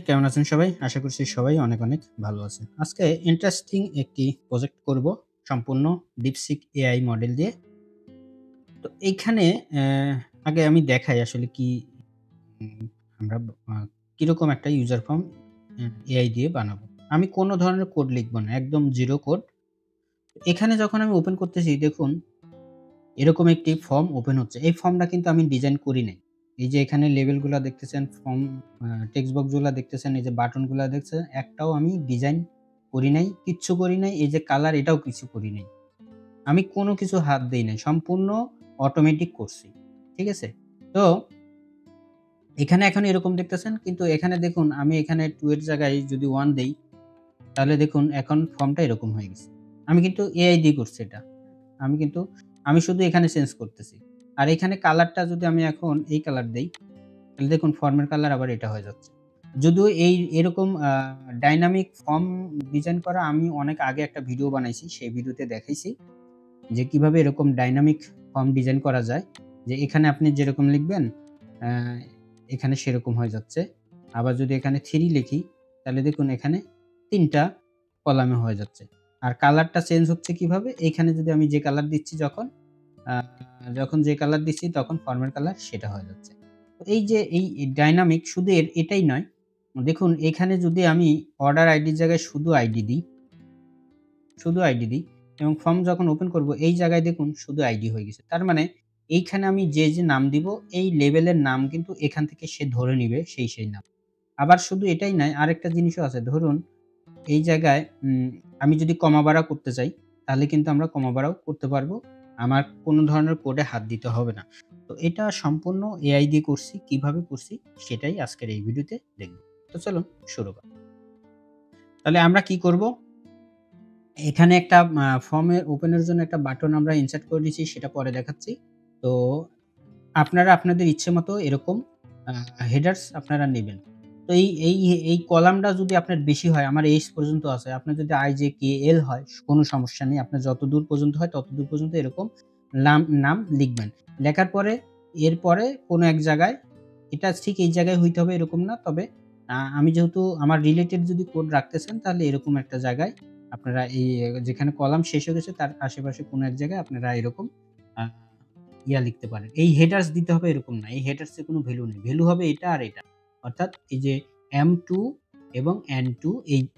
কেমন আছেন সবাই? আশা করছি সবাই অনেক, অনেক ভালো আছেন। আজকে ইন্টারেস্টিং একটি প্রজেক্ট করব সম্পূর্ণ DeepSeek AI মডেল দিয়ে। তো এইখানে আগে আমি দেখাই আসলে কি উম আমরা আ কিরকম একটা ইউজার ফর্ম AI দিয়ে বানাবো। আমি কোন ধরনের কোড লিখব না। একদম 0 কোড। এখানে যখন আমি ওপেন করতেছি দেখুন এরকম একটি ফর্ম ওপেন হচ্ছে। এই ফর্মটা কিন্তু আমি ডিজাইন করি নাই। এই যে এখানে লেবেলগুলা দেখতেছেন, ফর্ম টেক্সট বক্সগুলা দেখতেছেন, এই যে বাটনগুলা দেখছেন, একটাও আমি ডিজাইন করি নাই, কিচ্ছু করি নাই। এই যে কালার এটাও কিছু করি নাই। আমি কোনো কিছু হাত দেই নাই। সম্পূর্ণ অটোমেটিক করছি। ঠিক আছে? তো এখানে এখন এরকম দেখতেছেন কিন্তু এখানে দেখুন আমি এখানে 2 এর জায়গায় যদি 1 দেই তাহলে দেখুন এখন ফর্মটা এরকম হয়ে গেছে। আমি কিন্তু এআই দিয়ে করছি এটা। আমি কিন্তু আমি শুধু এখানে চেঞ্জ করতেছি। আর এখানে কালারটা যদি আমি এখন এই কালার দেই, তাহলে দেখুন ফর্মের কালার আবার এটা হয়ে যাচ্ছে। যদিও এরকম ডাইনামিক ফর্ম ডিজাইন করা আমি অনেক আগে একটা ভিডিও বানাইছি। সেই ভিডিওতে দেখাইছি যে কিভাবে এরকম ডাইনামিক ফর্ম ডিজাইন করা যায়। যে এখানে আপনি যেরকম লিখবেন অ্যা এখানে সেরকম হয়ে যাচ্ছে। আবার যদি এখানে 3 লিখি তাহলে দেখুন এখানে ৩ টা কলামে হয়ে যাচ্ছে। আর কালারটা চেঞ্জ হচ্ছে কিভাবে? এইখানে যদি আমি যে কালার দিচ্ছি আ যখন যে কালার দিচ্ছি তখন ফর্মের কালার সেটা হয়ে যাচ্ছে। তো এই যে এই ডাইনামিক শুধু এটাই নয়। দেখুন এখানে যদি আমি অর্ডার আইডির জায়গায় শুধু আইডি দিই এবং ফর্ম যখন ওপেন করব এই জায়গায় দেখুন শুধু আইডি হয়ে গেছে। তার মানে এইখানে আমি যে নাম দিব এই লেবেলের নাম কিন্তু এখান থেকে সে ধরে নিবে সেই নাম। আবার শুধু এটাই নয় আরেকটা জিনিসও আছে। ধরুন এই জায়গায় আমি যদি কমা বাড়াও করতে চাই, তাহলে কিন্তু আমরা কমা বাড়াও করতে পারবো। আমার কোনো ধরনের কোডে হাত দিতে হবে না। তো এটা সম্পূর্ণ এআই দিয়ে করছি। কিভাবে করছি সেটাই আজকের এই ভিডিওতে দেখব। তো চলুন শুরু করা। তাহলে আমরা কি করব? এখানে একটা ফর্মের ওপেনের জন্য একটা বাটন আমরা ইনসার্ট করে দিয়েছি সেটা পরে দেখাচ্ছি। তো আপনারা আপনাদের ইচ্ছেমতো এরকম আ হেডার্স আপনারা নিবেন। তো এই কলামটা যদি আপনার বেশি হয়, আমার এইচ পর্যন্ত আছে। আপনার যদি i, j, k, l হয় কোনো সমস্যা নেই। আপনার যতদূর পর্যন্ত হয় ততদূর পর্যন্ত এরকম নাম লিখবেন। লেখার পরে এরপরে কোনো এক জায়গায় এটা ঠিক এই জায়গায় হইতে হবে এরকম না। তবে আমি যেহেতু আমার রিলেটেড যদি কোড রাখতেছেন তাহলে এরকম একটা জায়গায় আপনারা যেখানে কলাম শেষ হয়ে গেছে তার আশেপাশে কোনো এক জায়গায় আপনারা এরকম আ লিখতে পারেন। এই হেডার্স দিতে হবে এরকম না। এই হেডার্স এর কোনো ভ্যালু নেই। ভ্যালু হবে এটা আর এটা। অর্থাৎ এই যে M2 এবং N2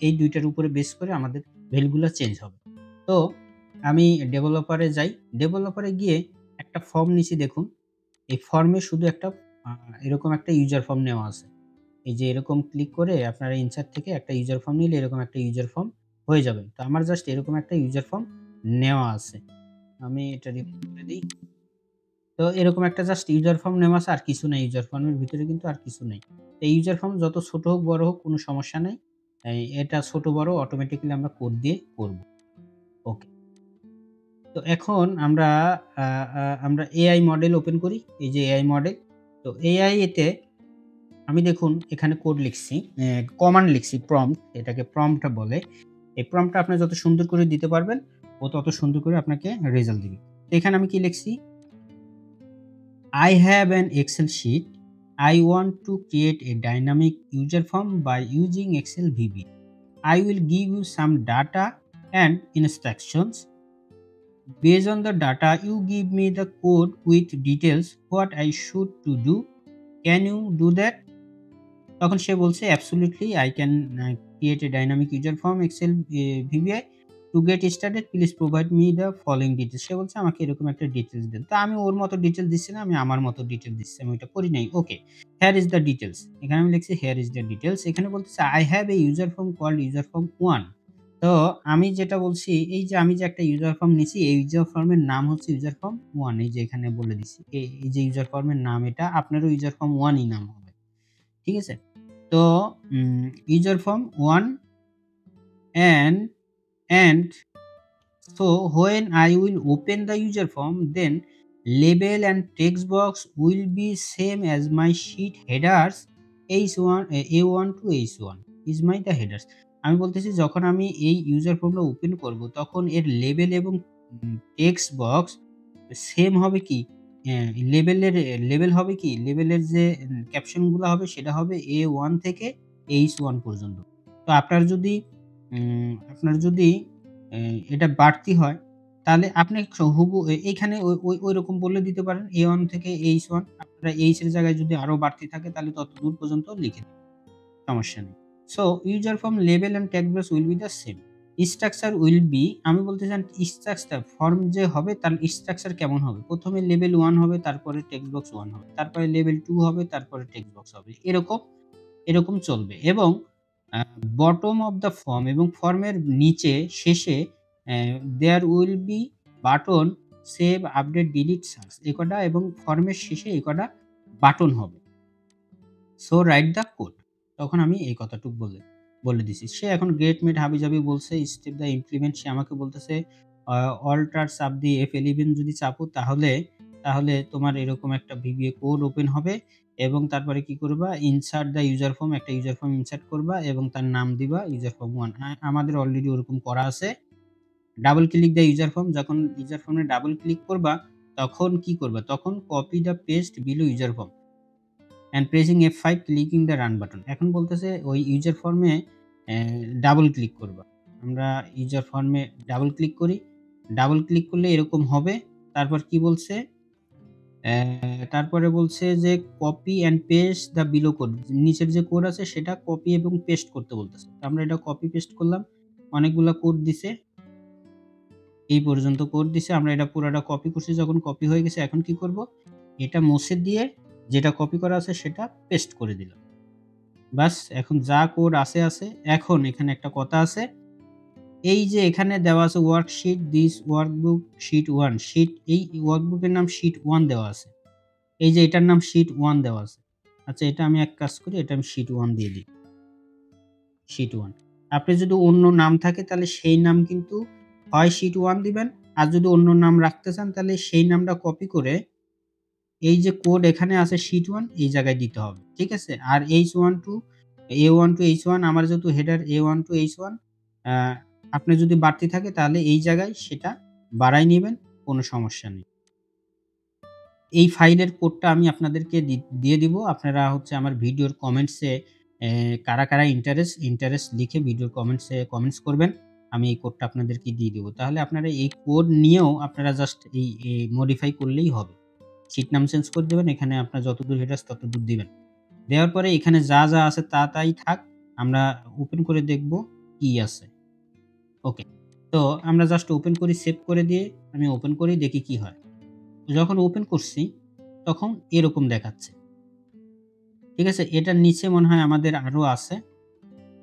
এই ২ টার উপরে বেস করে আমাদের ভ্যালু গুলা চেঞ্জ হবে। তো আমি ডেভেলপারে যাই। ডেভেলপারে গিয়ে একটা ফর্ম নিছি দেখুন। এই ফর্মে শুধু একটা আ এরকম একটা ইউজার ফর্ম নেওয়া আছে। এই যে এরকম ক্লিক করে আপনারা ইনসার্ট থেকে একটা ইউজার ফর্ম নিলে এরকম একটা ইউজার ফর্ম হয়ে যাবে। তো আমার জাস্ট এরকম একটা ইউজার ফর্ম নেওয়া আছে। আমি এটা রিমুভ করে দেই। তো এরকম একটা জাস্ট ইউজার ফর্ম নেওয়া আছে আর কিছু নাই। ইউজার ফর্মের ভিতরে কিন্তু আর কিছু নেই। এই ইউজার ফর্ম যত ছোট হোক, বড় হোক কোনো সমস্যা নাই। এটা ছোট বড় অটোমেটিক্যালি আমরা কোড দিয়ে করব। ওকে। তো এখন আ আমরা এআই মডেল ওপেন করি। এই যে এআই মডেল। তো এআই এতে আমি দেখুন এখানে কোড লিখছি, কমান্ড লিখছি প্রম্পট, এটাকে প্রম্পট বলে। এই প্রম্পটটা আপনি যত সুন্দর করে দিতে পারবেন, ও তত সুন্দর করে আপনাকে রেজাল্ট দিবে। তো এখানে আমি কি লিখছি? I have an Excel sheet. I want to create a dynamic user form by using Excel VB. I will give you some data and instructions. Based on the data, you give me the code with details what I should to do. Can you do that? তখন সে বলছে, "Absolutely, I can create a dynamic user form Excel VBI. To get started, please provide me the following details." সে বলছে, "আমাকে এরকম একটা details দেন।" তো আমি ওর মতো details দিচ্ছি না, আমি আমার মতো ডিটেইলস দিচ্ছি। আমি ওইটা করি নাই। ওকে, here is the details. এখানে আমি লিখছি here is the details. এখানে বলতেছে, "I have a user form called user form 1." তো আমি যেটা বলছি, এই যে আমি যে একটা ইউজার ফর্ম নিছি, এই ইউজার ফর্মের নাম হচ্ছে ইউজার ফর্ম 1, এই যে এখানে বলে দিছি। এই যে ইউজার ফর্মের নাম এটা, আপনারও ইউজার ফর্ম 1 ই নাম হবে। ঠিক আছে? তো user form 1 and and so when I will open the user form then label and text box will be same as my sheet headers H1 A1 to H1 is my the headers. আমি বলতেছি যখন আমি এই user ফর্মটা open করব তখন এর label এবং টেক্সট বক্স সেম হবে কি? লেবেলের লেবেল হবে কি? লেবেলের যে ক্যাপশন গুলা হবে সেটা হবে A1 থেকে H1 পর্যন্ত। তো আপনার যদি এটা বাড়তি হয় তাহলে আপনি হুবহু এইখানে ঐরকম বলে দিতে পারেন A1 থেকে H1 আপনারা H এর জায়গায় যদি আরো বাড়তি থাকে তাহলে ততদূর পর্যন্ত লিখে দিন। সমস্যা নেই। So user form label and text box will be the same. Structure will be আমি বলতে চান স্ট্রাকচার ফর্ম যে হবে তার স্ট্রাকচার কেমন হবে? ১ম এ লেভেল 1 হবে, তারপরে টেক্সট বক্স 1 হবে। তারপরে লেভেল 2 হবে, তারপরে টেক্সট বক্স হবে। এরকম চলবে এবং a bottom of the form এবং ফর্মের নিচে শেষে there will be button save, update, delete, search এ কটা এবং ফর্মের শেষে এই কটা বাটন হবে। So write the code. তখন আমি এই কথাটুক বলে দিছি। সে এখন গেট মেট হাবিজাবি বলছে, স্টেপ দ্য ইমপ্লিমেন্ট সে আমাকে বলতেছে অল্টার চাপ দিয়ে F11 যদি চাপো তাহলে তোমার এরকম একটা VBA কোড ওপেন হবে এবং তারপরে কি করবা ইনসার্ট দ্য ইউজার ফর্ম একটা ইউজার ফর্ম ইনসার্ট করবা এবং তার নাম দিবা ইউজার ফর্ম 1 আমাদের অলরেডি ওরকম করা আছে। Double click the user form যখন ইউজার ফর্মে ডাবল ক্লিক করবা তখন কি করবা? তখন copy the paste below user form and pressing F5 clicking the run button. এখন বলতেছে ওই ইউজার ফর্মে ডাবল ক্লিক করবা। আমরা ইউজার ফর্মে ডাবল ক্লিক করি। ডাবল ক্লিক করলে এরকম হবে। তারপর কি বলছে? তারপরে বলছে যে copy and paste the below code. নিচের যে কোড আছে সেটা কপি এবং পেস্ট করতে বলতেছে। তো আমরা এটা কপি পেস্ট করলাম। অনেকগুলা কোড দিছে। এই পর্যন্ত কোড দিছে। আমরা এটা পুরাটা কপি করছি যখন কপি হয়ে গেছে এখন কি করব? এটা মুছে দিয়ে যেটা কপি করা আছে সেটা পেস্ট করে দিলাম। বাস এখন যা কোড আছে। এখন এখানে একটা কথা আছে। এই যে এখানে দেওয়া আছে ওয়ার্কশিট দিস ওয়ার্কবুক শিট 1 এই ওয়ার্কবুকের নাম শিট 1 দেওয়া আছে। এই যে এটার নাম শিট 1 দেওয়া আছে। আচ্ছা এটা আমি এক কাজ করি এটা আমি শিট 1 দিয়ে দিই। শিট 1 আপনি যদি অন্য নাম থাকে তাহলে সেই নাম কিন্তু হয় শিট 1 দিবেন। আর যদি অন্য নাম রাখতে চান তাহলে সেই নামটা কপি করে এই যে কোড এখানে আছে শিট 1 এই জায়গায় দিতে হবে। ঠিক আছে? আর A1 to H1 আমার যেহেতু হেডার A1 to H1 আ আপনার যদি বাড়তি থাকে তাহলে এই জায়গায় সেটা বাড়ায় নিবেন, কোনো সমস্যা নেই। এই ফাইলের কোডটা আমি আপনাদেরকে দিয়ে দিব। আপনারা হচ্ছে আমার ভিডিওর কমেন্টসে কারা ইন্টারেস্ট লিখে ভিডিওর কমেন্টস করবেন। আমি এই কোডটা আপনাদেরকে দিয়ে দিব। তাহলে আপনারা এই কোড নিয়েও আপনারা জাস্ট এই মডিফাই করলেই হবে। শিট নাম চেঞ্জ করে দিবেন। এখানে আপনার যতদূর হেডার্স ততদূর দিবেন। দেওয়ার পরে এখানে যা আছে তাই থাক। আমরা ওপেন করে দেখব কি আছে। ওকে। তো আমরা জাস্ট ওপেন করি সেভ করে দিয়ে আমি ওপেন করি দেখি কি হয়। যখন ওপেন করছি তখন এরকম দেখাচ্ছে। ঠিক আছে? এটার নিচে মনে হয় আমাদের আরো আছে।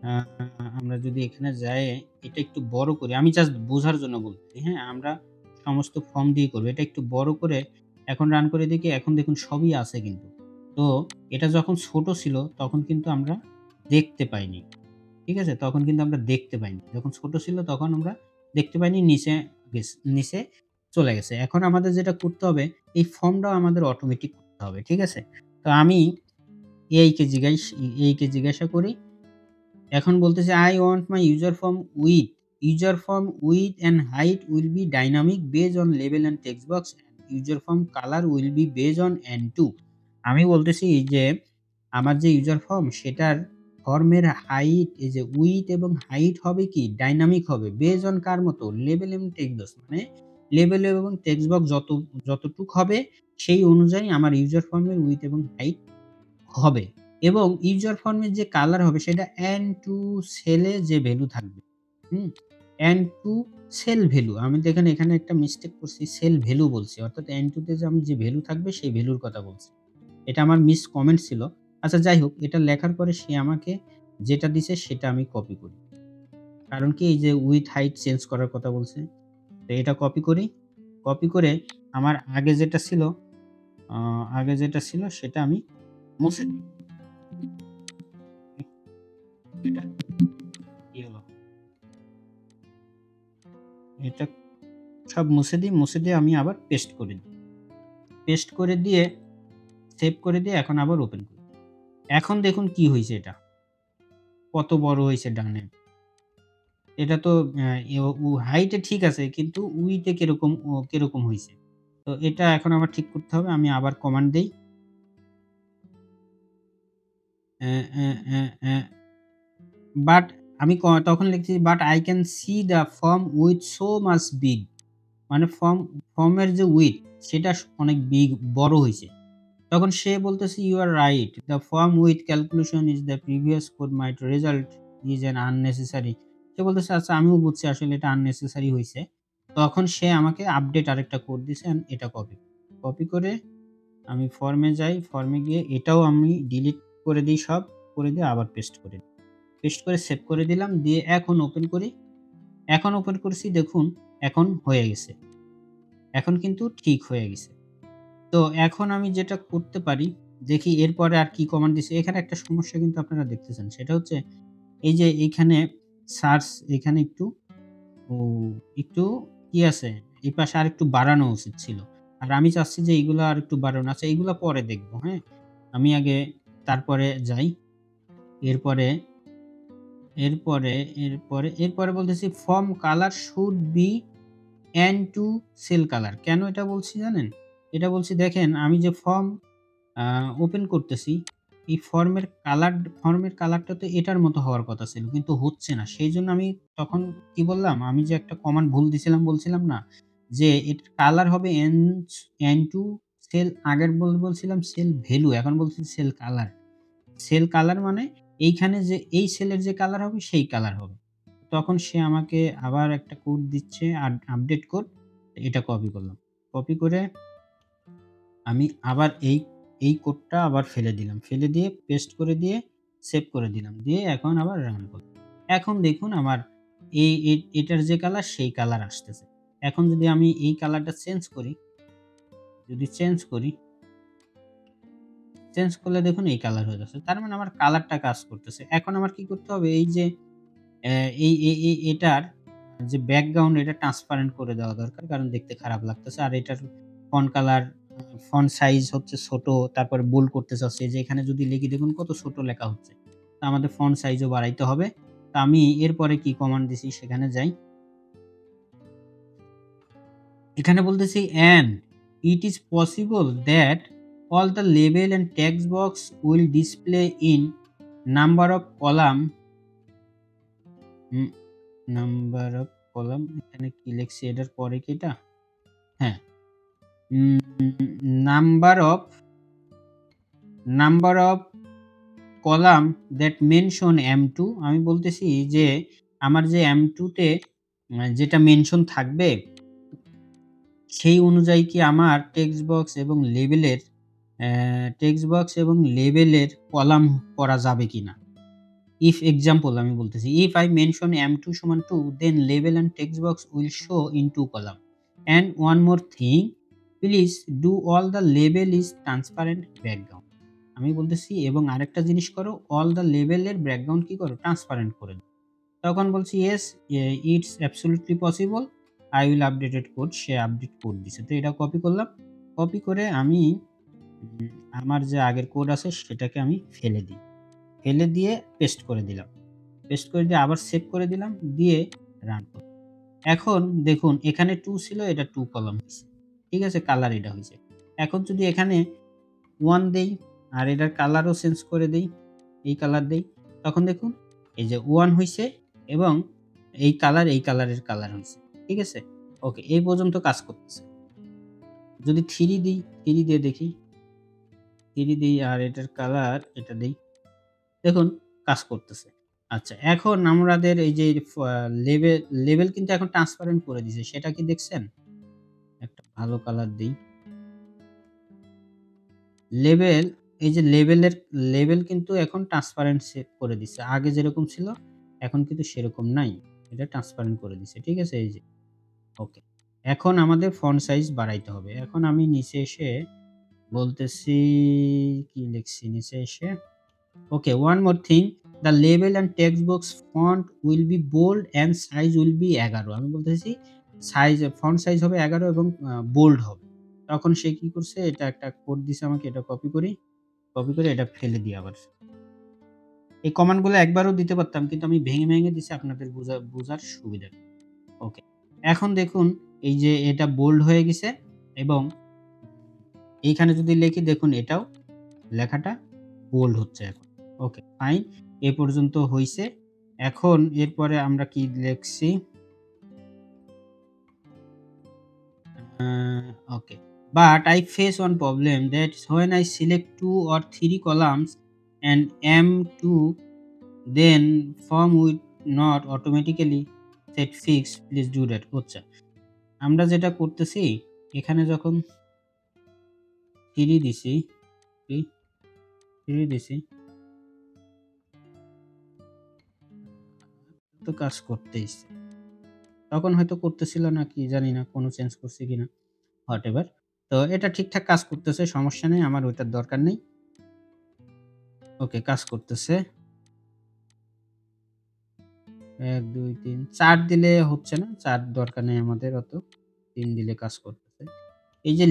আ আমরা যদি এখানে যাই এটা একটু বড় করি। আমি জাস্ট বোঝার জন্য বলতেছি, হ্যাঁ? আমরা সমস্ত ফর্ম দিয়ে করব। এটা একটু বড় করে এখন রান করে দেখি এখন দেখুন সবই আছে কিন্তু। তো এটা যখন ছোট ছিল তখন কিন্তু আমরা দেখতে পাইনি। ঠিক আছে? তখন কিন্তু আমরা দেখতে পাইনি। যখন ছোট ছিল তখন আমরা দেখতে পাইনি নিচে চলে গেছে। এখন আমাদের যেটা করতে হবে এই ফর্মটাও আমাদের অটোমেটিক করতে হবে। ঠিক আছে? তো আমি AI কে জিজ্ঞাসা করি। এখন বলতেছে I want my user form width and height will be dynamic based on label and text box and user form color will be based on N2 আমি বলতেছি যে আমার যে ইউজার ফর্ম সেটার ফর্মের হাইট এই যে উইথ এবং হাইট হবে কি ডাইনামিক হবে বেজ অন কার মতো লেবেল এবং টেক্সট বক্স মানে লেবেল এবং টেক্সট বক্স যতটুক হবে সেই অনুযায়ী আমার ইউজার ফর্মের উইথ এবং হাইট হবে এবং ইউজার ফর্মের যে কালার হবে সেটা N2 সেলে যে ভ্যালু থাকবে। হুম? N2 সেল ভ্যালু আমি দেখেন এখানে একটা মিস্টেক করছি সেল ভ্যালু বলছি। অর্থাৎ N2 তে যে আমি যে ভ্যালু থাকবে সেই ভ্যালুর কথা বলছি। এটা আমার মিস কমেন্ট ছিল। আচ্ছা যাই হোক এটা লেখার পরে সে আমাকে যেটা দিছে সেটা আমি কপি করি। কারণ কি এই যে উইথ হাইট চেঞ্জ করার কথা বলছে। তো এটা কপি করি। কপি করে আমার আ আগে যেটা ছিল সেটা আমি মুছে দিই। এটা কি হলো? এটা সব মুছে দিয়ে আমি আবার পেস্ট করে দিই। পেস্ট করে দিয়ে সেভ করে দিয়ে এখন আবার ওপেন করি। এখন দেখুন কি হইছে এটা। কত বড় হইছে ডানে। এটা তো অ্যা ইও উ হাইট এ ঠিক আছে কিন্তু উইথ এ কিরকম হইছে। তো এটা এখন আমার ঠিক করতে হবে। আমি আবার কমান্ড দেই। অ্যা অ্যা অ্যা অ্যা বাট আমি তখন লিখছি but I can see the form with so much big, মানে ফর্মের যে উইথ সেটা অনেক বড় হইছে। তখন সে বলতেছে, "you are right. The form with calculation is the previous code might result is an unnecessary." সে বলতেছে, "আচ্ছা আমিও বুঝছি আসলে এটা আননেসেসারি হইছে।" তখন সে আমাকে আপডেট আরেকটা কোড দিছে অ্যান্ড এটা কপি করে আমি ফর্মে যাই। ফর্মে গিয়ে এটাও আমি ডিলিট করে দেই সব। করে দিয়ে আবার পেস্ট করে দিই। পেস্ট করে সেভ করে দিলাম। দিয়ে এখন ওপেন করি। এখন ওপেন করছি দেখুন এখন হয়ে গেছে। এখন কিন্তু ঠিক হয়ে গেছে। তো এখন আমি যেটা করতে পারি, দেখি এরপরে আর কি কমান্ড দিছে। এখানে একটা সমস্যা কিন্তু আপনারা দেখতেছেন। সেটা হচ্ছে এই যে এইখানে সার্চ এখানে ও একটু কি আছে, এই পাশে আরেকটু বাড়ানো উচিত ছিল। আর আমি চাচ্ছি যে এগুলা আরেকটু বাড়ানো। আচ্ছা এগুলা পরে দেখব, হ্যাঁ? আমি আগে তারপরে যাই। এরপরে, এরপরে, এরপরে বলতেছি form colour should be and to cell colour. কেন এটা বলছি জানেন? এটা বলছি দেখেন আমি যে ফর্ম আ ওপেন করতেছি, এই ফর্মের কালারটা তো এটার মতো হওয়ার কথা ছিল। কিন্তু হচ্ছে না। সেইজন্য আমি তখন কি বললাম? আমি যে একটা কমান্ড ভুল দিছিলাম বলছিলাম না? যে এটার কালার হবে এন টু সেল, আগের বলছিলাম সেল ভ্যালু, এখন বলছি সেল কালার। সেল কালার মানে এইখানে যে এই সেলের যে কালার হবে সেই কালার হবে। তখন সে আমাকে আবার একটা কোড দিচ্ছে আপডেট কোড। এটা কপি করলাম। কপি করে আমি আবার এই কোডটা আবার ফেলে দিলাম। ফেলে দিয়ে পেস্ট করে দিয়ে সেভ করে দিলাম। দিয়ে এখন আবার রান করি। এখন দেখুন আমার এটার যে কালার সেই কালার আসতেছে। এখন যদি আমি এই কালারটা চেঞ্জ করি, যদি চেঞ্জ করলে দেখুন এই কালার হয়ে যাচ্ছে। তার মানে আমার কালারটা কাজ করতেছে। এখন আমার কি করতে হবে, এই যে অ্যা এই এই এই এটার যে ব্যাকগ্রাউন্ড এটা ট্রান্সপারেন্ট করে দেওয়া দরকার। কারণ দেখতে খারাপ লাগতেছে। আর এটার ফন্ট কালার, ফন্ট সাইজ হচ্ছে ছোট, তারপরে বোল্ড করতে চাচ্ছি। এই যে এখানে যদি লিখি দেখুন কত ছোট লেখা হচ্ছে। তো আমাদের ফন্ট সাইজও বাড়াইতে হবে। তো আমি এরপরে কি কমান্ড দিছি সেখানে যাই। এখানে বলতেছি and it is possible that all the label and text box will display in number of column, um number of column, এখানে কি লিখছি এটার পরে কি এটা? হ্যাঁ, um number of number of column that mention M2। আমি বলতেছি যে আমার যে M2 তে যেটা মেনশন থাকবে সেই অনুযায়ী কি আমার টেক্সট বক্স এবং লেবেলের কলাম করা যাবে কিনা? ইফ এক্সাম্পল আমি বলতেছি, if I mention M2 সমান 2 then label and text box will show in 2 column. And one more thing, please do all the label is transparent background. আমি বলতেছি এবং আরেকটা জিনিস করো, all the label এর ব্যাকগ্রাউন্ড কি করো? ট্রান্সপারেন্ট করে দাও। তখন বলছি yes, it's absolutely possible. I will updated code. Say update code দিছে। তো এটা কপি করলাম। কপি করে আমি আমার যে আগের কোড আছে সেটাকে আমি ফেলে দিই। ফেলে দিয়ে পেস্ট করে দিলাম। পেস্ট করে দিয়ে আবার সেভ করে দিলাম। দিয়ে রান করি। এখন দেখুন এখানে 2 ছিল, এটা 2 কলাম হইছে। ঠিক আছে? কালার এটা হইছে। এখন যদি এখানে 1 দেই আর এটার কালারও চেঞ্জ করে দেই, এই কালার দেই, তখন দেখুন এই যে 1 হইছে এবং এই কালারের কালার হইছে। ঠিক আছে? ওকে, এই পর্যন্ত কাজ করতেছে। যদি 3 দিই, 3 দিয়ে দেখি, 3 দেই আর এটার কালার এটা দেই। দেখুন কাজ করতেছে। আচ্ছা এখন আমাদের এই যে লেবেল কিন্তু এখন ট্রান্সপারেন্ট করে দিছে। সেটা কি দেখছেন? একটা ভালো কালার দেই। লেবেল, এই যে লেবেল কিন্তু এখন ট্রান্সপারেন্ট করে দিছে। আগে যেরকম ছিল এখন কিন্তু সেরকম নাই। এটা ট্রান্সপারেন্ট করে দিছে। ঠিক আছে? এই যে ওকে। এখন আমাদের ফন্ট সাইজ বাড়াইতে হবে। এখন আমি নিচে এসে বলতেছি, কি লিখছি নিচে এসে, ওকে, one more thing, the label and text box font will be bold and size will be 11। আমি বলতেছি ফন্ট সাইজ হবে 11 এবং বোল্ড হবে। তখন সে কি করছে, এটা একটা কোড দিছে আমাকে, এটা কপি করি। কপি করে এটা ফেলে দিই আবার। এই কমান্ড গুলো একবারও দিতে পারতাম কিন্তু আমি ভেঙে দিছি আপনাদের বোঝার সুবিধার্থে। ওকে। এখন দেখুন এই যে এটা বোল্ড হয়ে গেছে এবং এইখানে যদি লিখি দেখুন এটাও লেখাটা বোল্ড হচ্ছে এখন। ওকে, ফাইন। এ পর্যন্ত হইছে। এখন এরপরে আমরা কি লিখছি? Okay. But I face one problem, that's when I select 2 or 3 columns and M2, then form will not automatically set fixed. Please do that. আচ্ছা, আমরা যেটা করতেছি এখানে যখন 3 দিছি, 3 দিছি তো কাজ করতেইছে। তখন হয়তো করতেছিল না, কি জানি না, কোনো চেঞ্জ করছি কিনা, হোয়াটএভার। তো এটা ঠিকঠাক কাজ করতেছে, সমস্যা নেই, আমার ওইটার দরকার নেই। ওকে, কাজ করতেছে। ১, ২, ৩, ৪ দিলে হচ্ছে না, ৪ দরকার নেই আমাদের অত। ৩ দিলে কাজ করতেছে। এই যে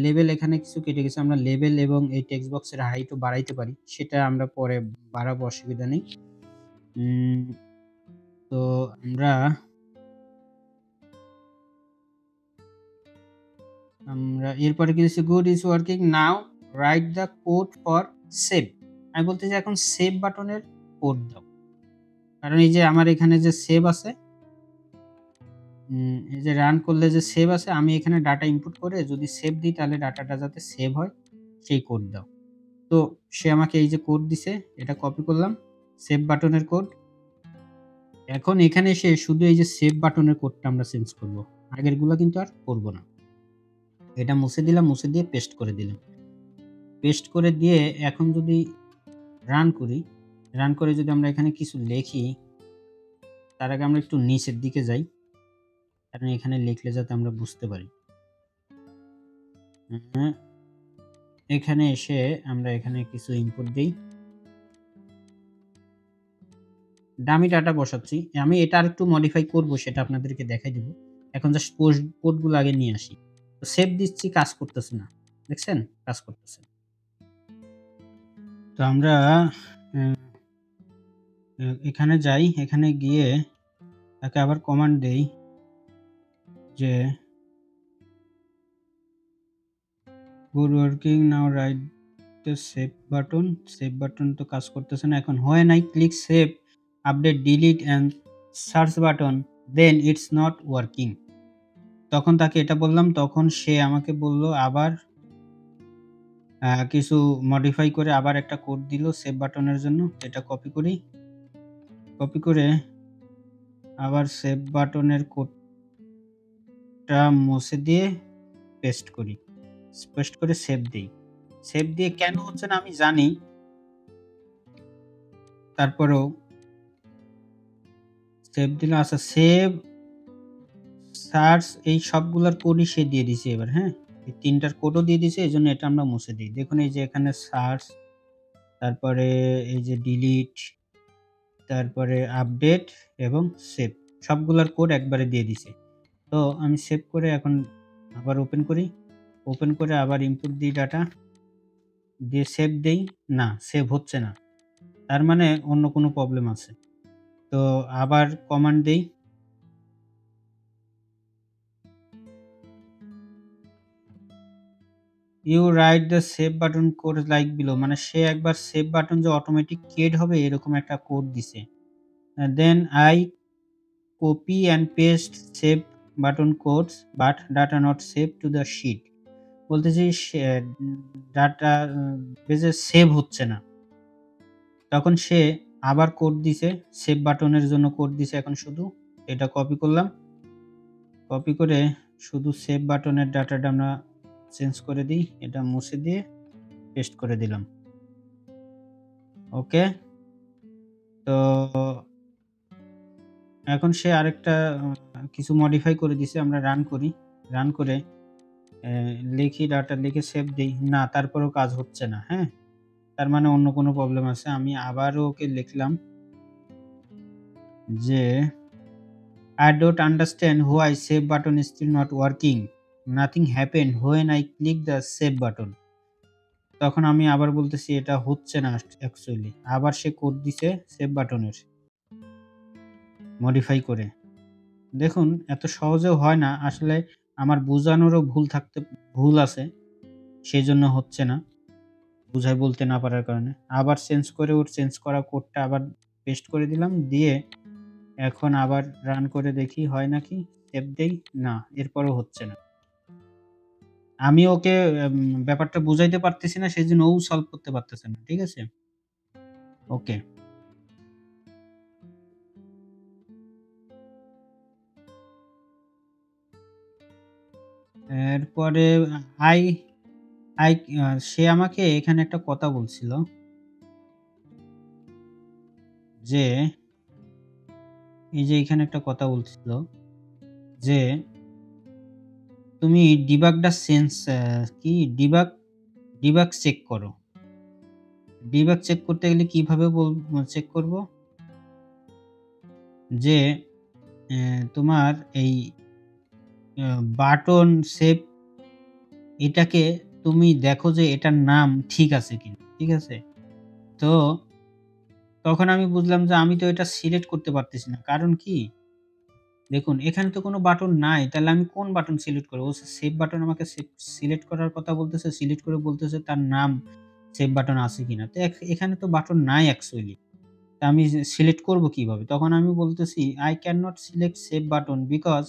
লেবেল এখানে কিছু কেটে গেছে। আমরা লেবেল এবং এই টেক্সট বক্সের হাইটও বাড়াইতে পারি। সেটা আমরা পরে বাড়াবো, অসুবিধা নেই। উম তো আমরা এরপরে কি দিচ্ছি? Good is working now, right the code for save. আমি বলতেছি এখন সেভ বাটনের কোড দাও। কারণ এই যে আমার এখানে যে সেভ আছে, এই যে রান করলে যে সেভ আছে, আমি এখানে ডাটা ইনপুট করে যদি সেভ দিই তাহলে ডাটাটা যাতে সেভ হয় সেই কোড দাও। তো সে আমাকে এই যে কোড দিছে, এটা কপি করলাম, সেভ বাটনের কোড। এখন এখানে এসে শুধু এই যে সেভ বাটনের কোডটা আমরা চেঞ্জ করব। আগেরগুলা কিন্তু আর করব না। এটা মুছে দিলাম, মুছে দিয়ে পেস্ট করে দিলাম। পেস্ট করে দিয়ে এখন যদি রান করি, রান করে যদি আমরা এখানে কিছু লিখি, তার আগে আমরা একটু নিচের দিকে যাই। কারণ এখানে লিখলে যাতে আমরা বুঝতে পারি। এখানে এসে আমরা এখানে কিছু ইনপুট দেই। ডামি ডাটা বসাচ্ছি। আমি এটা আরেকটু মডিফাই করব, সেটা আপনাদেরকে দেখাই দিব। এখন জাস্ট কোডগুলো আগে নিয়ে আসি। তো সেভ দিচ্ছি, কাজ করতেছে না। দেখছেন? কাজ করতেছে। তো আমরা এখানে যাই, এখানে গিয়ে তাকে আবার কমান্ড দেই যে good working now, right the save button. Save button তো কাজ করতেছে না। এখন when I click save, update, delete and search button, then it's not working. তখন তাকে এটা বললাম, তখন সে আমাকে বলল আবার কিছু মডিফাই করে আবার একটা কোড দিল সেভ বাটনের জন্য। এটা কপি করি। কপি করে আবার সেভ বাটনের কোডটা মুছে দিয়ে পেস্ট করি। পেস্ট করে সেভ দেই। সেভ দিয়ে কেন হচ্ছে না আমি জানি। তারপরেও সেভ দিলাম। আচ্ছা, সেভ, সার্চ, এই সবগুলার কোডই সে দিয়ে দিছে এবার, হ্যাঁ? এই ৩ টার কোডও দিয়ে দিছে, এজন্য এটা আমরা মুছে দেই। দেখুন এই যে এখানে সার্চ, তারপরে এই যে ডিলিট, তারপরে আপডেট এবং সেভ, সবগুলার কোড একবারে দিয়ে দিছে। তো আমি সেভ করে এখন আবার ওপেন করি। ওপেন করে আবার ইনপুট দিই ডাটা, দিয়ে সেভ দেই। না, সেভ হচ্ছে না। তার মানে অন্য কোনো প্রবলেম আছে। তো আবার কমান্ড দেই। You write the save button code like below, মানে সে একবার সেভ বাটন যে অটোমেটিক ক্রিয়েট হবে এরকম একটা কোড দিছে। Then I copy and paste save button codes but data not save to the sheet. বলতেছি ডাটা পেজে সেভ হচ্ছে না। তখন সে আবার কোড দিছে, সেভ বাটনের জন্য কোড দিছে। এখন শুধু এটা কপি করলাম। কপি করে শুধু সেভ বাটনের ডাটাটা আমরা চেঞ্জ করে দিই। এটা মুছে দিয়ে পেস্ট করে দিলাম। ওকে? তো এখন সে আরেকটা কিছু মডিফাই করে দিছে। আমরা রান করি। রান করে লিখি, ডাটা লিখে সেভ দেই। না, তারপরেও কাজ হচ্ছে না, হ্যাঁ? তার মানে অন্য কোনো প্রবলেম আছে। আমি আবারও ওকে লিখলাম যে I don't understand why save button is still not working. Nothing happened when I click the save button. তখন আমি আবার বলতেছি এটা হচ্ছে না অ্যাকচুয়ালি। আবার সে কোড দিছে সেভ বাটনের মডিফাই করে। দেখুন এত সহজেও হয় না। আসলে আমার বোঝানোরও ভুল আছে। সেজন্য হচ্ছে না। বুঝায় বলতে না পারার কারণে। আবার চেঞ্জ করে ওর চেঞ্জ করা কোডটা আবার পেস্ট করে দিলাম, দিয়ে এখন আবার রান করে দেখি হয় নাকি? সেভ দেই। না, এরপরেও হচ্ছে না। আমি ওকে ব্যাপারটা বুঝাইতে পারতেছি না, সেজন্য ও সলভ করতে পারতেছে না। ঠিক আছে? ওকে। এরপরে আই আই সে আমাকে এখানে একটা কথা বলছিল যে, এই যে এখানে একটা কথা বলছিল যে, তুমি ডিবাগটা সেন্স কি ডিবাগ চেক করো। ডিবাগ চেক করতে গেলে কিভাবে চেক করব? যে তোমার এই আ বাটন সেভ এটাকে তুমি দেখো যে এটার নাম ঠিক আছে কিনা। ঠিক আছে? তো তখন আমি বুঝলাম যে আমি তো এটা সিলেক্ট করতে পারতেছি না। কারণ কি? দেখুন এখানে তো কোনো বাটন নাই। তাহলে আমি কোন বাটন সিলেক্ট করব? ও সেভ বাটন আমাকে সিলেক্ট করার কথা বলতেছে। সিলেক্ট করে বলতেছে তার নাম সেভ বাটন আছে কিনা। তো এখানে তো বাটন নাই অ্যাকচুয়ালি। তা আমি সিলেক্ট করব কিভাবে? তখন আমি বলতেছি I cannot select save button because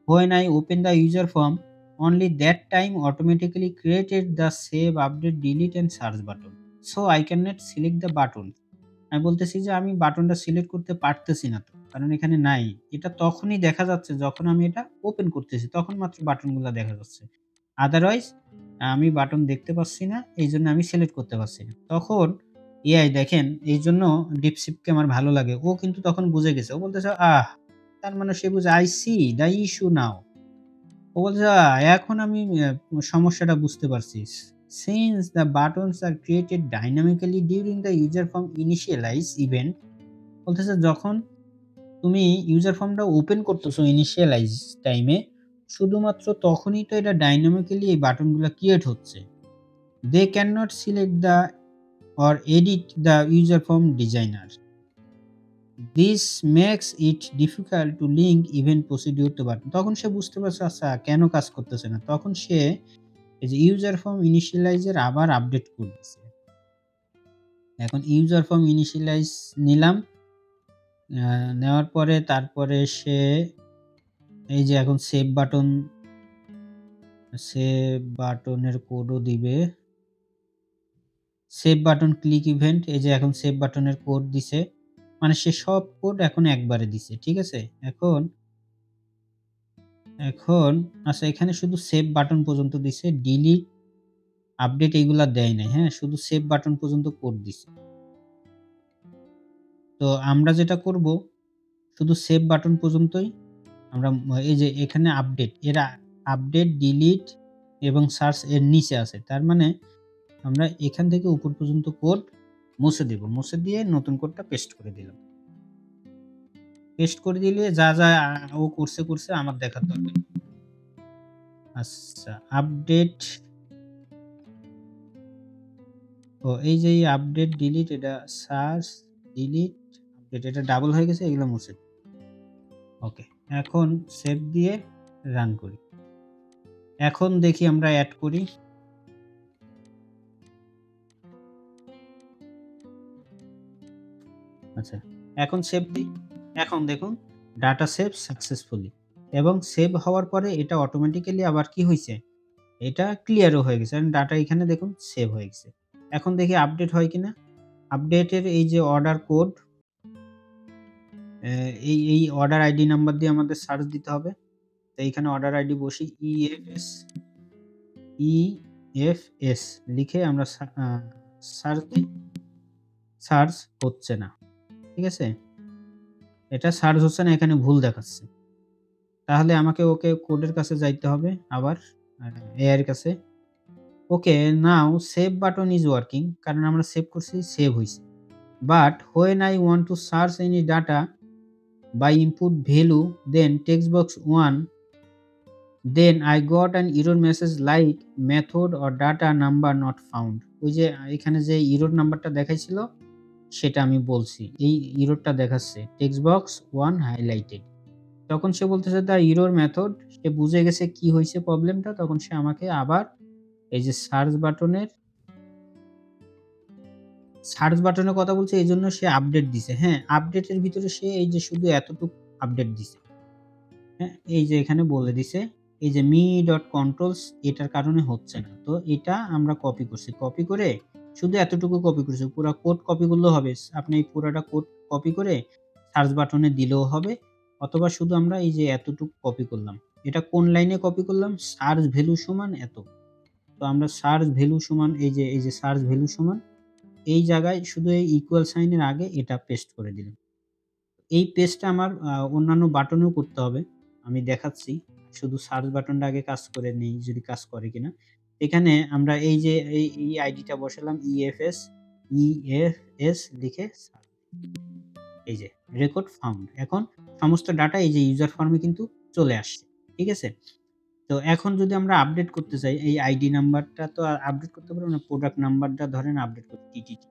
when I open the user form only that time automatically created the save, update, delete and search button. So I cannot select the button. আমি বলতেছি যে আমি বাটনটা সিলেক্ট করতে পারতেছি না তো। কারণ এখানে নাই। এটা তখনই দেখা যাচ্ছে যখন আমি এটা ওপেন করতেছি। তখন মাত্র বাটনগুলা দেখা যাচ্ছে। আদারওয়াইজ আমি বাটন দেখতে পাচ্ছি না। এইজন্য আমি সিলেক্ট করতে পারছি না। তখন এআই দেখেন এইজন্য ডিপসিপকে আমার ভালো লাগে। ও কিন্তু তখন বুঝে গেছে। ও বলতেছে, তার মানে সে বুঝে I see the issue now." ও বলছে, এখন আমি সমস্যাটা বুঝতে পারছি। Since the buttons are created dynamically during the user form initialize event, বলতেছে যখন তুমি ইউজার ফর্মটা ওপেন করতেছো ইনিশিয়ালাইজ টাইমে, শুধুমাত্র তখনই তো এটা ডাইনামিক্যালি এই বাটনগুলা ক্রিয়েট হচ্ছে। They cannot select the or edit the user form designer. This makes it difficult to link event procedure to button. তখন সে বুঝতে পারছে আচ্ছা কেন কাজ করতেছে না। তখন সে এই যে ইউজার ফর্ম ইনিশিয়ালাইজের আবার আপডেট করতেছে। এখন ইউজার ফর্ম ইনিশিয়ালাইজ নিলাম। নেওয়ার পরে তারপরে সে এই যে এখন সেভ বাটনের কোডও দিবে। সেভ বাটন ক্লিক ইভেন্ট এই যে এখন সেভ বাটনের কোড দিছে। মানে সে সব কোড এখন একবারে দিছে। ঠিক আছে? এখন আচ্ছা এখানে শুধু সেভ বাটন পর্যন্ত দিছে। ডিলিট, আপডেট এগুলা দেয় নাই। হ্যাঁ? শুধু সেভ বাটন পর্যন্ত কোড দিছে। তো আমরা যেটা করব শুধু সেভ বাটন পর্যন্তই আমরা এই যে এখানে আপডেট, ডিলিট এবং সার্চ এর নিচে আছে। তার মানে আমরা এখান থেকে উপর পর্যন্ত কোড মুছে দেব। মুছে দিয়ে নতুন কোডটা পেস্ট করে দিলাম। পেস্ট করে দিলে যা ও করছে আমার দেখার দরকার নেই। আচ্ছা আপডেট এই যে এই আপডেট, ডিলিট এটা সার্চ, ডিলিট, আপডেট এটা ডাবল হয়ে গেছে এগুলো মুছে দিই। ওকে। এখন সেভ দিয়ে রান করি। এখন দেখি আমরা এড করি। আচ্ছা, এখন সেভ দিই। এখন দেখুন ডাটা সেভ সাকসেসফুলি এবং সেভ হওয়ার পরে এটা অটোমেটিক্যালি আবার কি হইছে? এটা ক্লিয়ারও হয়ে গেছে। এবং ডাটা এখানে দেখুন সেভ হয়ে গেছে। এখন দেখি আপডেট হয় কিনা? আপডেটের এই যে অর্ডার কোড এই অর্ডার আইডি নাম্বার দিয়ে আমাদের সার্চ দিতে হবে। তো এইখানে অর্ডার আইডি বসি EFS লিখে আমরা সার্চ দিই। সার্চ হচ্ছে না। ঠিক আছে? এটা সার্চ হচ্ছে না এখানে ভুল দেখাচ্ছে। তাহলে আমাকে ওকে কোডের কাছে যাইতে হবে আবার এআই এর কাছে। ওকে নাও সেভ বাটন ইস ওয়ার্কিং কারণ আমরা সেভ করছি সেভ হইছে। But when I want to search any data by input value then text box 1 then I got an error message like method or data number not found. ওই যে এখানে যে error নাম্বারটা দেখাইছিল সেটা আমি বলছি। এই এররটা দেখাচ্ছে text box 1 highlighted. তখন সে বলতেছে দ্য এরর মেথড সে বুঝে গেছে কি হইছে প্রবলেমটা তখন সে আমাকে আবার এই যে সার্চ বাটনের সার্চ বাটনের কথা বলছে এইজন্য সে আপডেট দিছে। হ্যাঁ, আপডেটের ভিতরে সে এই যে শুধু এতটুকু আপডেট দিছে। হ্যাঁ, এই যে এখানে বলে দিছে এই যে me.controls এটার কারণে হচ্ছে না। তো এটা আমরা কপি করছি। কপি করে শুধু এতটুকু কপি করছি। পুরা কোড কপি করলেও হবে। আপনি এই পুরাটা কোড কপি করে সার্চ বাটনে দিলেও হবে। অথবা শুধু আমরা এই যে এতটুকু কপি করলাম। এটা কোন লাইনে কপি করলাম? সার্চ ভ্যালু সমান এত। তো আমরা সার্চ ভ্যালু সমান এই যে সার্চ ভ্যালু সমান এই জায়গায় শুধু এই ইকুয়াল সাইন এর আগে এটা পেস্ট করে দিলাম। এই পেস্টটা আমার অন্যান্য বাটনেও করতে হবে। আমি দেখাচ্ছি। শুধু সার্চ বাটনটা আগে কাজ করে নেই যদি কাজ করে কিনা। এখানে আমরা এই যে এই আইডিটা বসালাম EFS লিখে সার্চ। এই যে রেকর্ড ফাউন্ড। এখন সমস্ত ডাটা এই যে ইউজার ফর্মে কিন্তু চলে আসছে। ঠিক আছে? তো এখন যদি আমরা আপডেট করতে চাই এই আইডি নাম্বারটা তো আর আপডেট করতে পারবো না। প্রোডাক্ট নাম্বারটা ধরেন আপডেট করি TTT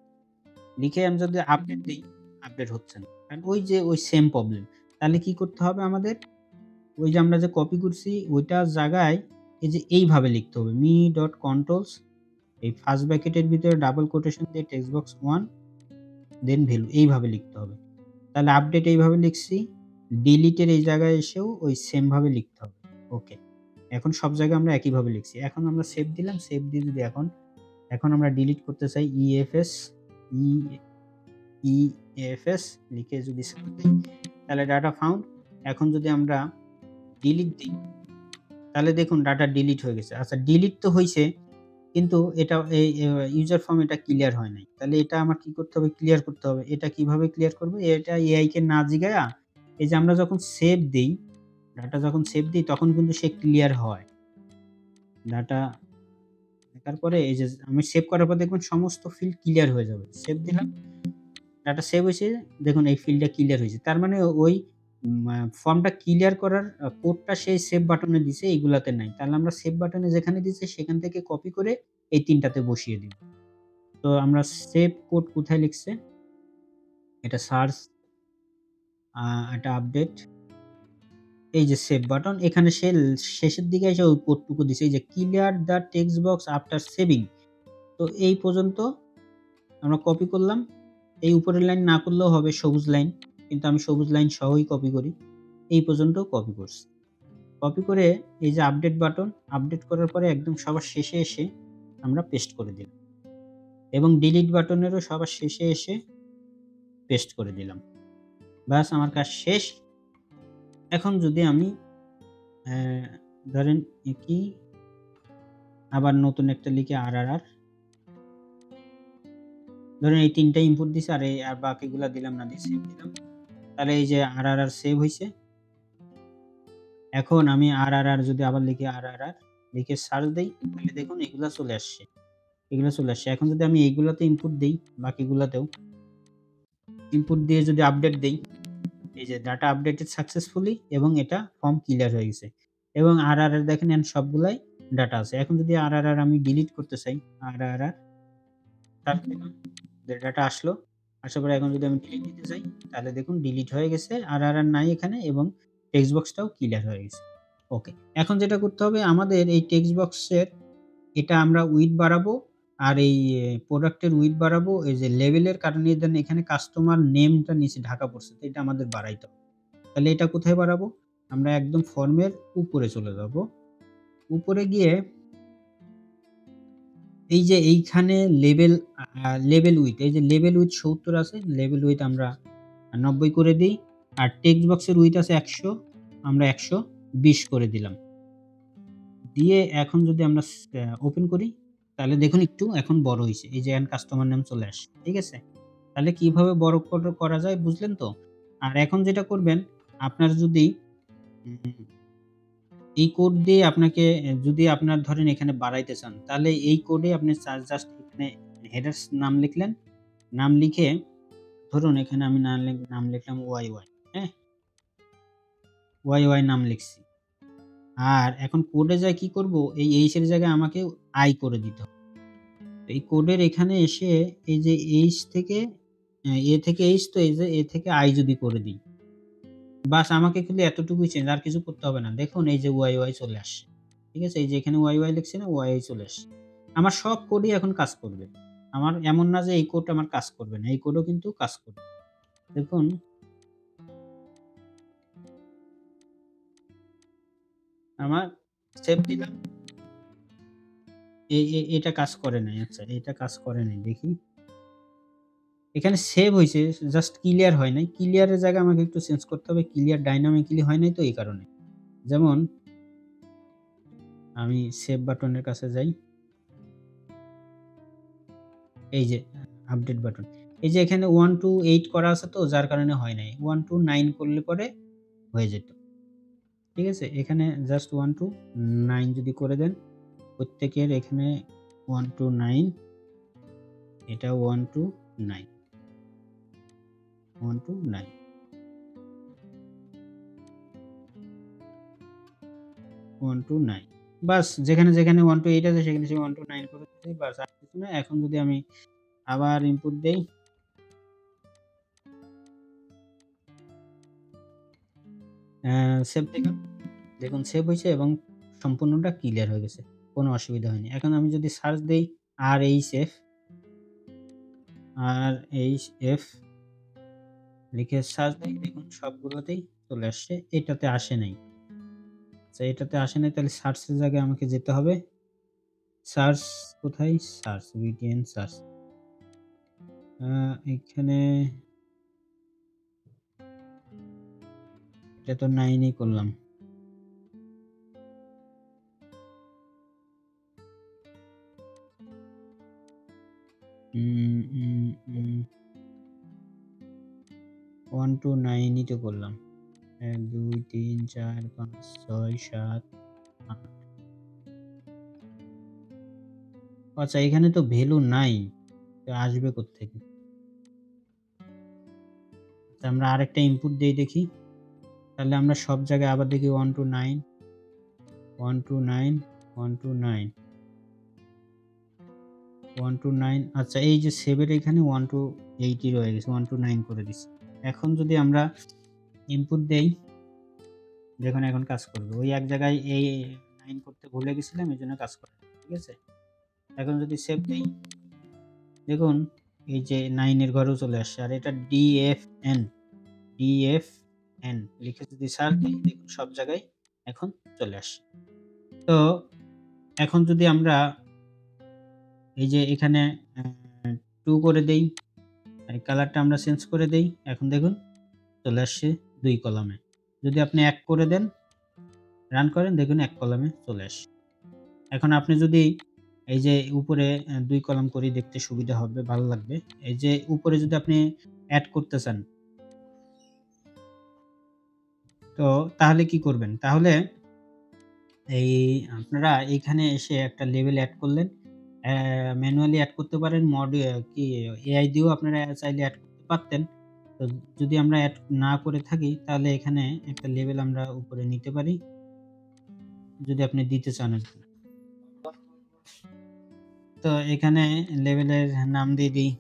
লিখে আমি যদি আপডেট দেই, আপডেট হচ্ছে না। কারণ ওই যে ওই সেম প্রবলেম। তাহলে কি করতে হবে আমাদের? ওই যে আমরা যে কপি করছি ওইটার জায়গায় এই যে এইভাবে লিখতে হবে me.controls এই ফার্স্ট ব্র্যাকেটের ভিতরে ডাবল কোটেশন দিয়ে টেক্সট বক্স 1 দেন ভ্যালু এইভাবে লিখতে হবে। তাহলে আপডেট এইভাবে লিখছি। ডিলিটের এই জায়গায় এসেও ওই সেম ভাবে লিখতে হবে। ওকে। এখন সব জায়গায় আমরা একইভাবে লিখছি। এখন আমরা সেভ দিলাম। সেভ দিয়ে যদি এখন আমরা ডিলিট করতে চাই EFS লিখে যদি সেভ দিই তাহলে ডাটা ফাউন্ড। এখন যদি আমরা ডিলিট দিই তাহলে দেখুন ডাটা ডিলিট হয়ে গেছে। আচ্ছা ডিলিট তো হইছে কিন্তু এটা এই ইউজার ফর্ম এটা ক্লিয়ার হয় নাই। তাহলে এটা আমার কি করতে হবে? ক্লিয়ার করতে হবে। এটা কিভাবে ক্লিয়ার করব? এটা এআই কে না জিগায়া এই যে আমরা যখন সেভ দেই, ডাটা যখন সেভ দিই তখন কিন্তু সে ক্লিয়ার হয়। ডাটা দেখার পরে এই যে আমি সেভ করার পর দেখবেন সমস্ত ফিল্ড ক্লিয়ার হয়ে যাবে। সেভ দিলাম। ডাটা সেভ হইছে। দেখুন এই ফিল্ডটা ক্লিয়ার হইছে। তার মানে ওই ফর্মটা ক্লিয়ার করার কোডটা সেই সেভ বাটনে দিছে, এইগুলাতে নাই। তাহলে আমরা সেভ বাটনে যেখানে দিছে সেখান থেকে কপি করে এই ৩ টাতে বসিয়ে দিব। তো আমরা সেভ কোড কোথায় লিখছে? এটা সার্চ এটা আপডেট। এই যে সেভ বাটন এখানে সে শেষের দিকে এসে ওই কোডটুকু দিছে। এই যে clear the text box after saving. তো এই পর্যন্ত আমরা কপি করলাম। এই উপরের লাইন না করলেও হবে সবুজ লাইন। কিন্তু আমি সবুজ লাইন সহই কপি করি। এই পর্যন্ত কপি করছি। কপি করে এই যে আপডেট বাটন, আপডেট করার পরে একদম সবার শেষে এসে আমরা পেস্ট করে দিলাম। এবং ডিলিট বাটনেরও সবার শেষে এসে পেস্ট করে দিলাম। ব্যাস আমার কাজ শেষ। এখন যদি আমি ধরেন একই আবার নতুন একটা লিখে RRR ধরেন এই ৩ টা ইনপুট দিছি আর বাকিগুলা দিলাম না, দিয়ে সেভ দিলাম। তাহলে এই যে RRR সেভ হইছে। এখন আমি RRR যদি আবার লিখি RRR লিখে সার্চ দেই তাহলে দেখুন এগুলা চলে আসছে। এগুলা চলে আসছে। এখন যদি আমি এইগুলাতে ইনপুট দেই, বাকিগুলাতেও ইনপুট দিয়ে যদি আপডেট দেই, এই যে ডাটা আপডেটেড সাকসেসফুলি এবং এটা ফর্ম ক্লিয়ার হয়ে গেছে। এবং RRR দেখেন সবগুলাই ডাটা আছে। এখন যদি RRR আমি ডিলিট করতে চাই, RRR সার্চ দিলাম, যে ডাটা আসলো। আসার পরে এখন যদি আমি ডিলিট দিতে চাই তাহলে দেখুন ডিলিট হয়ে গেছে। RRR নাই এখানে এবং টেক্সট বক্সটাও ক্লিয়ার হয়ে গেছে। ওকে। এখন যেটা করতে হবে আমাদের এই টেক্সট বক্সের এটা আমরা উইডথ বাড়াবো আর এই প্রোডাক্টের উইডথ বাড়াবো। এই যে লেবেলের কারণে দেন এখানে কাস্টমার নেমটা নিচে ঢাকা পড়ছে। তো এটা আমাদের বাড়াইতে হবে। তাহলে এটা কোথায় বাড়াবো? আমরা একদম ফর্মের উপরে চলে যাব। উপরে গিয়ে এই যে এইখানে লেবেল উইডথ এই যে লেবেল উইডথ ৭০ আছে। লেবেল উইডথ আমরা ৯০ করে দেই। আর টেক্সট বক্সের উইডথ আছে ১০০ আমরা ১২০ করে দিলাম। দিয়ে এখন যদি আমরা ওপেন করি তাহলে দেখুন একটু এখন বড় হইছে। এই যে এন্ড কাস্টমার নেম চলে আসছে। ঠিক আছে? তাহলে কিভাবে বড় করা যায় বুঝলেন তো? আর এখন যেটা করবেন আপনার যদি উম এই কোড দিয়ে আপনাকে যদি আপনার ধরেন এখানে বাড়াইতে চান তাহলে এই কোডে আপনি জাস্ট এখানে হেডার্স নাম লিখলেন। নাম লিখে ধরুন এখানে আমি নাম লিখলাম YY, হ্যাঁ? YY নাম লিখছি। আর এখন কোডে যাই কি করব? এই H এর জায়গায় আমাকে I করে দিতে হবে। এই কোডের এখানে এসে এই যে H থেকে A থেকে H তো এই যে A থেকে I যদি করে দিই। বাস আমাকে কিন্তু এতটুকুই চেঞ্জ আর কিছু করতে হবে না। দেখুন এই যে YY চলে আসছে। ঠিক আছে? এই যে এখানে YY লিখছি না? YY চলে আসছে। আমার সব কোডই এখন কাজ করবে। আমার এমন না যে এই কোড আমার কাজ করবে না। এই কোডও কিন্তু কাজ করবে। দেখুন আমার সেভ দিলাম। এটা কাজ করে নাই। আচ্ছা এটা কাজ করে নাই। দেখি। এখানে সেভ হইছে, জাস্ট ক্লিয়ার হয় নাই। ক্লিয়ার এর জায়গায় আমাকে একটু চেঞ্জ করতে হবে। ক্লিয়ার ডাইনামিক্যালি হয় নাই তো এই কারণে। যেমন আমি সেভ বাটনের কাছে যাই। এই যে আপডেট বাটন। এই যে এখানে 1 to 8 করা আছে তো যার কারণে হয় নাই। 1 to 9 করলে পরে হয়ে যেত। ঠিক আছে? এখানে জাস্ট 1 to 9 যদি করে দেন, প্রত্যেকের এখানে 1 to 9, এটা 1 to 9, 1 to 9, 1 to 9 বাস যেখানে 1 to 8 আছে সেখানে 1 to 9 করে দিলেই বাস আর কিছু না। এখন যদি আমি আবার ইনপুট দেই, সেভ দিলাম। দেখুন সেভ হইছে এবং সম্পূর্ণটা ক্লিয়ার হয়ে গেছে। কোনো অসুবিধা হয়নি। এখন আমি যদি সার্চ দেই RHF লিখে সার্চ দেই, দেখুন সবগুলোতেই চলে আসছে। এটাতে আসে নাই। আচ্ছা এটাতে আসে নাই তাহলে সার্চ এর জায়গায় আমাকে যেতে হবে। সার্চ কোথায়? Search VTN search. এখানে এটা তো 9 ই করলাম। উম উম উম 1 to 9 ই তো করলাম। 1, 2, 3, 4, 5, 6, 7, 8 আচ্ছা এখানে তো ভ্যালু নাই। তো আসবে কোত্থেকে? আচ্ছা আমরা আরেকটা ইনপুট দেই দেখি। তাহলে আমরা সব জায়গায় আবার দেখি 1 to 9, 1 to 9, 1 to 9, 1 to 9 আচ্ছা এই যে সেভ এর এখানে 1 to 8 ই রয়ে গেছে। 1 to 9 করে দিছি। এখন যদি আমরা ইনপুট দেই, দেখুন এখন কাজ করবে। ওই এক জায়গায় এই 9 করতে ভুলে গেছিলাম এজন্য কাজ করে নাই। ঠিক আছে? এখন যদি সেভ দেই, দেখুন এই যে 9 এর ঘরেও চলে আসছে। আর এটা DFN লিখে যদি সার্চ দিই দেখুন সব জায়গায় এখন চলে আসছে। তো এখন যদি আমরা এই যে এখানে 2 করে দেই, আর কালারটা আমরা চেঞ্জ করে দেই। এখন দেখুন চলে আসছে 2 কলামে। যদি আপনি 1 করে দেন, রান করেন দেখুন 1 কলামে চলে আসছে। এখন আপনি যদি এই যে উপরে 2 কলাম করি দেখতে সুবিধা হবে, ভালো লাগবে। এই যে উপরে যদি আপনি এড করতে চান, তো তাহলে কি করবেন? তাহলে এই আপনারা এইখানে এসে একটা লেবেল এড করলেন। ম্যানুয়ালি এড করতে পারেন। কি এআই দিয়েও আপনারা চাইলে এড করতে পারতেন। তো যদি আমরা এড না করে থাকি তাহলে এখানে একটা লেবেল আমরা উপরে নিতে পারি। যদি আপনি দিতে চান আরকি। তো এখানে লেবেলের নাম দিয়ে দিই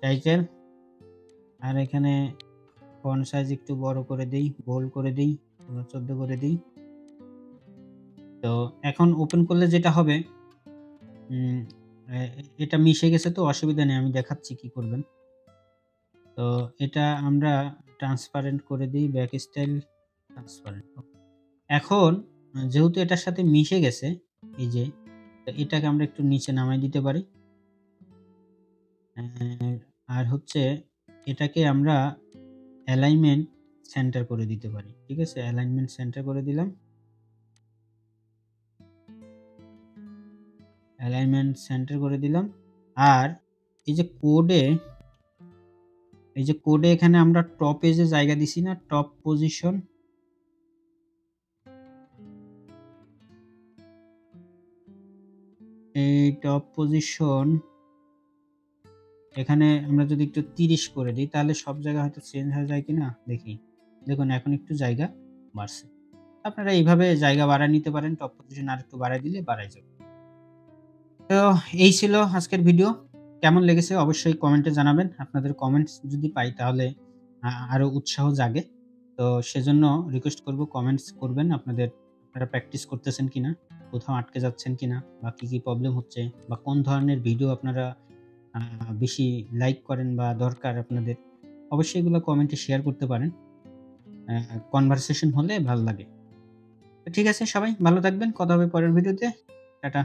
টাইটেল। আর এখানে ফন্ট সাইজ একটু বড় করে দেই, বোল্ড করে দেই, ১৪ করে দেই। তো এখন ওপেন করলে যেটা হবে, উম এ এটা মিশে গেছে তো অসুবিধা নেই। আমি দেখাচ্ছি কি করবেন। তো এটা আমরা ট্রান্সপারেন্ট করে দেই, ব্যাক স্টাইল ট্রান্সপারেন্ট। এখন যেহেতু এটার সাথে মিশে গেছে, এই যে তো এটাকে আমরা একটু নিচে নামায় দিতে পারি। আর হচ্ছে এটাকে আমরা অ্যালাইনমেন্ট সেন্টার করে দিতে পারি। ঠিক আছে? অ্যালাইনমেন্ট সেন্টার করে দিলাম। অ্যালাইনমেন্ট সেন্টার করে দিলাম। আর এই যে কোডে এখানে আমরা টপে যে জায়গা দিছি না? টপ পজিশন, এই টপ পজিশন এখানে আমরা যদি একটু ৩০ করে দিই তাহলে সব জায়গা হয়তো চেঞ্জ হয়ে যায় কিনা দেখি। দেখুন এখন একটু জায়গা বাড়ছে। আপনারা এইভাবে জায়গা বাড়ায় নিতে পারেন। টপ পজিশন আরেকটু বাড়ায় দিলে বাড়ায় যাবে। তো এই ছিল আজকের ভিডিও। কেমন লেগেছে অবশ্যই কমেন্টে জানাবেন। আপনাদের কমেন্টস যদি পাই তাহলে আরো উৎসাহ জাগে। তো সেজন্য রিকোয়েস্ট করব কমেন্টস করবেন আপনারা প্র্যাকটিস করতেছেন কিনা। কোথাও আটকে যাচ্ছেন কিনা বা কি প্রবলেম হচ্ছে বা কোন ধরনের ভিডিও আপনারা আ বেশি লাইক করেন বা দরকার আপনাদের, অবশ্যই এগুলো কমেন্টে শেয়ার করতে পারেন। কনভারসেশন হলে ভাল লাগে। তো ঠিক আছে, সবাই ভালো থাকবেন। কথা হবে পরের ভিডিওতে। টাটা।